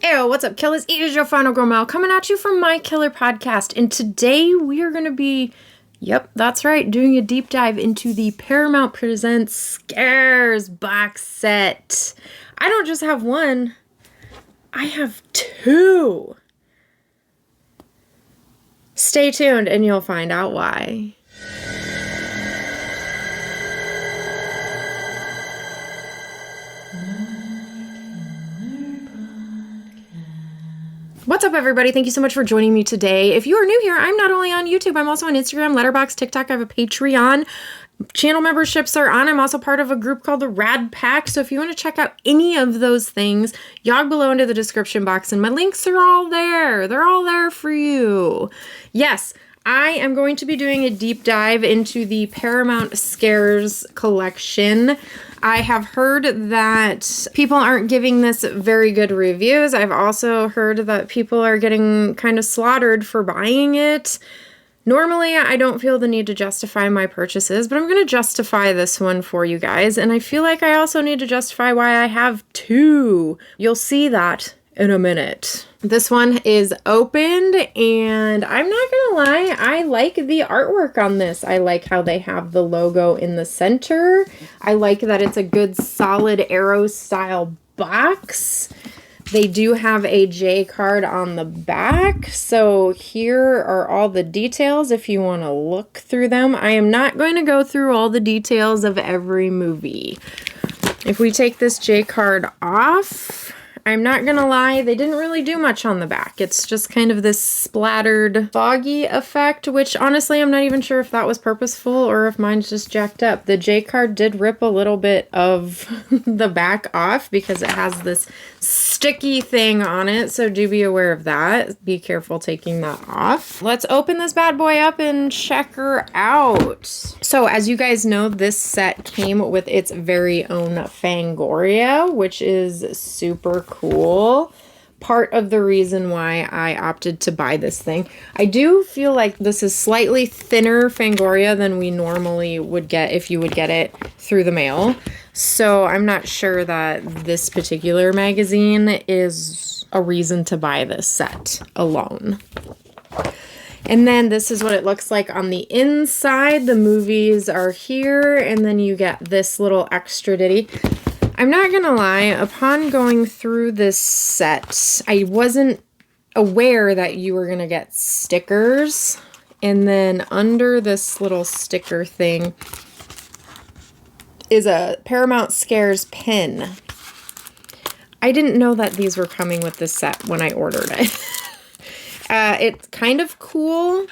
Hey, what's up, Killas? It is your final girl Mel coming at you from my Killer podcast. And today we are going to be, yep, that's right, doing a deep dive into the Paramount Presents Scares box set. I don't just have one, I have two. Stay tuned and you'll find out why. What's up, everybody? Thank you so much for joining me today. If you are new here, I'm not only on YouTube, I'm also on Instagram, Letterboxd, TikTok. I have a Patreon. Channel memberships are on. I'm also part of a group called the Rad Pack. So if you want to check out any of those things, jog below into the description box, and my links are all there. They're all there for you. Yes, I am going to be doing a deep dive into the Paramount Scares collection. I have heard that people aren't giving this very good reviews. I've also heard that people are getting kind of slaughtered for buying it. Normally, I don't feel the need to justify my purchases, but I'm going to justify this one for you guys. And I feel like I also need to justify why I have two. You'll see that in a minute. This one is opened, and I'm not gonna lie, I like the artwork on this. I like how they have the logo in the center. I like that it's a good solid arrow style box. They do have a J card on the back, so here are all the details if you want to look through them. I am not going to go through all the details of every movie. If we take this J card off, I'm not gonna lie, they didn't really do much on the back. It's just kind of this splattered, foggy effect, which honestly, I'm not even sure if that was purposeful or if mine's just jacked up. The J card did rip a little bit of the back off because it has this sticky thing on it, so do be aware of that. Be careful taking that off. Let's open this bad boy up and check her out. So as you guys know, this set came with its very own Fangoria, which is super cool. Part of the reason why I opted to buy this thing. I do feel like this is slightly thinner Fangoria than we normally would get if you would get it through the mail. So I'm not sure that this particular magazine is a reason to buy this set alone. And then this is what it looks like on the inside. The movies are here, and then you get this little extra ditty. I'm not gonna lie, upon going through this set, I wasn't aware that you were gonna get stickers. And then under this little sticker thing is a Paramount Scares pin. I didn't know that these were coming with this set when I ordered it. It's kind of cool.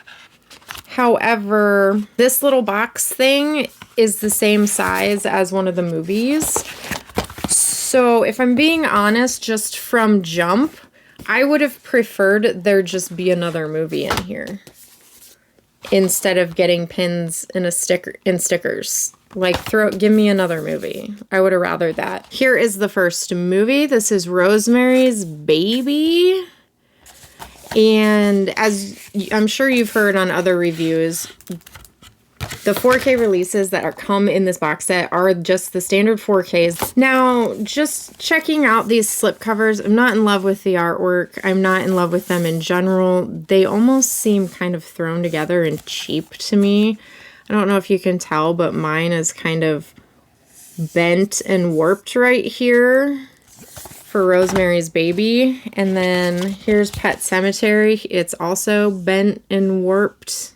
However, this little box thing is the same size as one of the movies. So if I'm being honest, just from jump, I would have preferred there just be another movie in here instead of getting pins in a stickers. Like, give me another movie. I would have rather that. Here is the first movie. This is Rosemary's Baby. And as I'm sure you've heard on other reviews, the 4K releases that come in this box set are just the standard 4Ks. Now, just checking out these slipcovers, I'm not in love with the artwork. I'm not in love with them in general. They almost seem kind of thrown together and cheap to me. I don't know if you can tell, but mine is kind of bent and warped right here for Rosemary's Baby. And then here's Pet Sematary. It's also bent and warped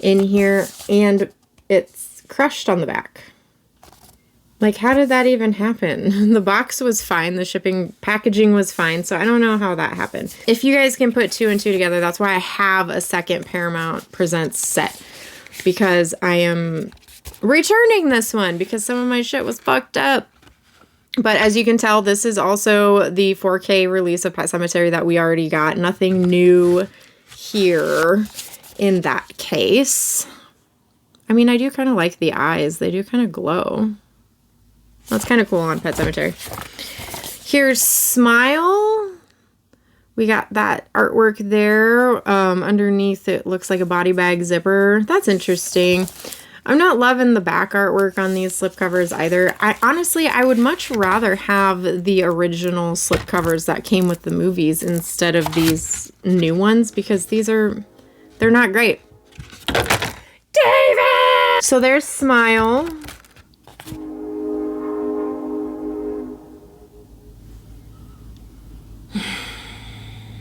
in here, and it's crushed on the back. Like, how did that even happen? The box was fine, the shipping packaging was fine, so I don't know how that happened. If you guys can put two and two together, that's why I have a second Paramount Presents set, because I am returning this one because some of my shit was fucked up. But as you can tell, this is also the 4K release of Pet Sematary that we already got. Nothing new here in that case. I mean, I do kind of like the eyes. They do kind of glow. That's kind of cool on Pet Sematary. Here's Smile. We got that artwork there. Underneath, it looks like a body bag zipper. That's interesting. I'm not loving the back artwork on these slipcovers either. Honestly, I would much rather have the original slipcovers that came with the movies instead of these new ones, because they're not great. David! So there's Smile.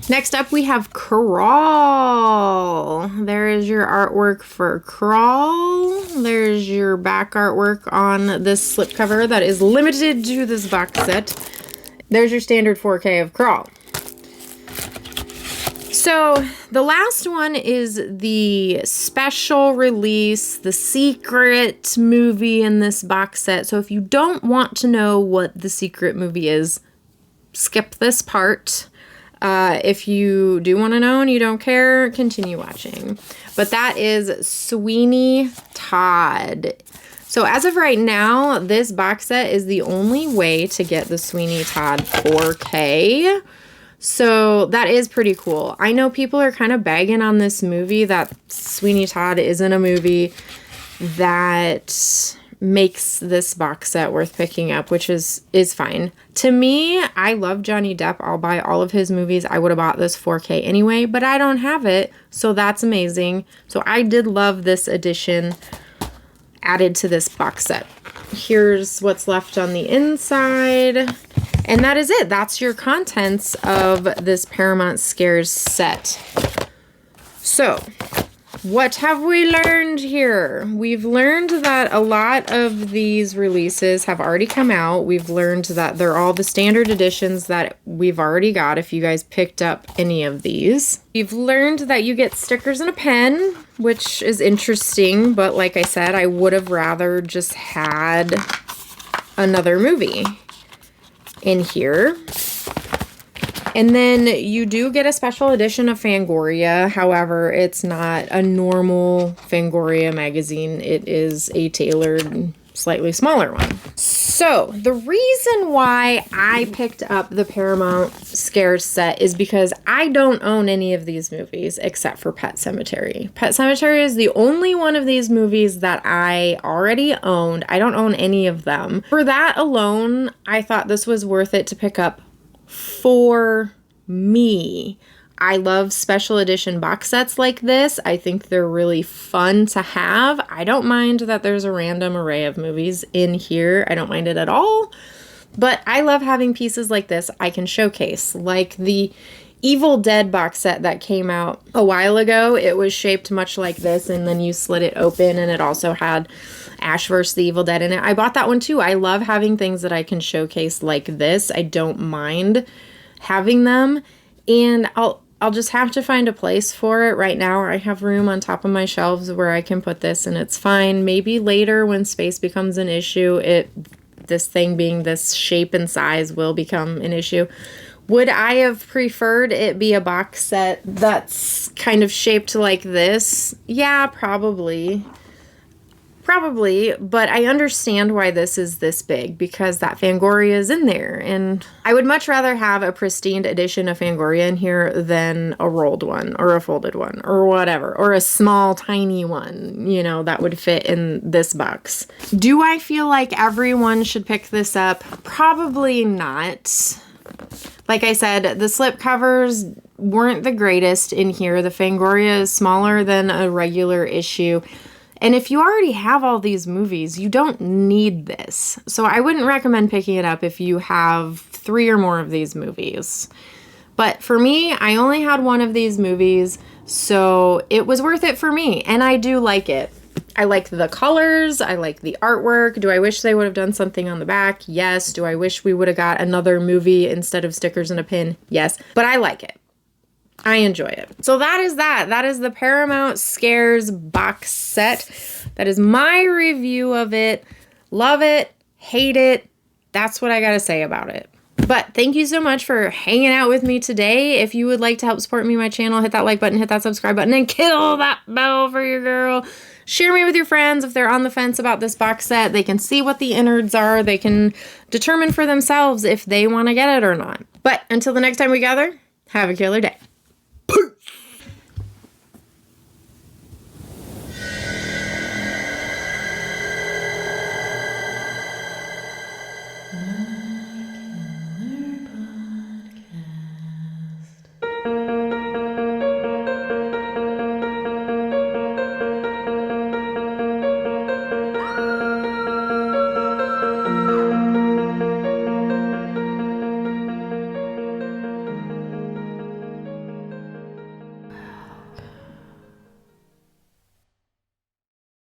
Next up, we have Crawl. There is your artwork for Crawl. There's your back artwork on this slipcover that is limited to this box set. There's your standard 4K of Crawl. So the last one is the special release, the secret movie in this box set. So if you don't want to know what the secret movie is, skip this part. If you do want to know and you don't care, continue watching. But that is Sweeney Todd. So as of right now, this box set is the only way to get the Sweeney Todd 4K. So that is pretty cool. I know people are kind of bagging on this movie that Sweeney Todd isn't a movie that makes this box set worth picking up, which is fine. To me, I love Johnny Depp. I'll buy all of his movies. I would have bought this 4K anyway, but I don't have it, so that's amazing. So I did love this edition added to this box set. Here's what's left on the inside, and that is it. That's your contents of this Paramount Scares set. So what have we learned here? We've learned that a lot of these releases have already come out. We've learned that they're all the standard editions that we've already got if you guys picked up any of these. We've learned that you get stickers and a pen, which is interesting, but like I said, I would have rather just had another movie in here. And then you do get a special edition of Fangoria. However, it's not a normal Fangoria magazine. It is a tailored, slightly smaller one. So the reason why I picked up the Paramount Scares set is because I don't own any of these movies except for Pet Sematary. Pet Sematary is the only one of these movies that I already owned. I don't own any of them. For that alone, I thought this was worth it to pick up for me. I love special edition box sets like this. I think they're really fun to have. I don't mind that there's a random array of movies in here. I don't mind it at all. But I love having pieces like this I can showcase. Like the Evil Dead box set that came out a while ago. It was shaped much like this, and then you slid it open, and it also had Ash vs. the Evil Dead in it. I bought that one too. I love having things that I can showcase like this. I don't mind having them, and I'll just have to find a place for it. Right now I have room on top of my shelves where I can put this, and it's fine. Maybe later when space becomes an issue, this thing being this shape and size will become an issue. Would I have preferred it be a box set that's kind of shaped like this? Yeah, probably. Probably, but I understand why this is this big, because that Fangoria is in there, and I would much rather have a pristine edition of Fangoria in here than a rolled one or a folded one or whatever, or a small tiny one, you know, that would fit in this box. Do I feel like everyone should pick this up? Probably not. Like I said, the slip covers weren't the greatest in here. The Fangoria is smaller than a regular issue. And if you already have all these movies, you don't need this. So I wouldn't recommend picking it up if you have 3 or more of these movies. But for me, I only had one of these movies, so it was worth it for me. And I do like it. I like the colors. I like the artwork. Do I wish they would have done something on the back? Yes. Do I wish we would have got another movie instead of stickers and a pin? Yes. But I like it. I enjoy it. So that is that. That is the Paramount Scares box set. That is my review of it. Love it. Hate it. That's what I gotta say about it. But thank you so much for hanging out with me today. If you would like to help support me, my channel, hit that like button, hit that subscribe button, and kill that bell for your girl. Share me with your friends if they're on the fence about this box set. They can see what the innards are. They can determine for themselves if they want to get it or not. But until the next time we gather, have a killer day.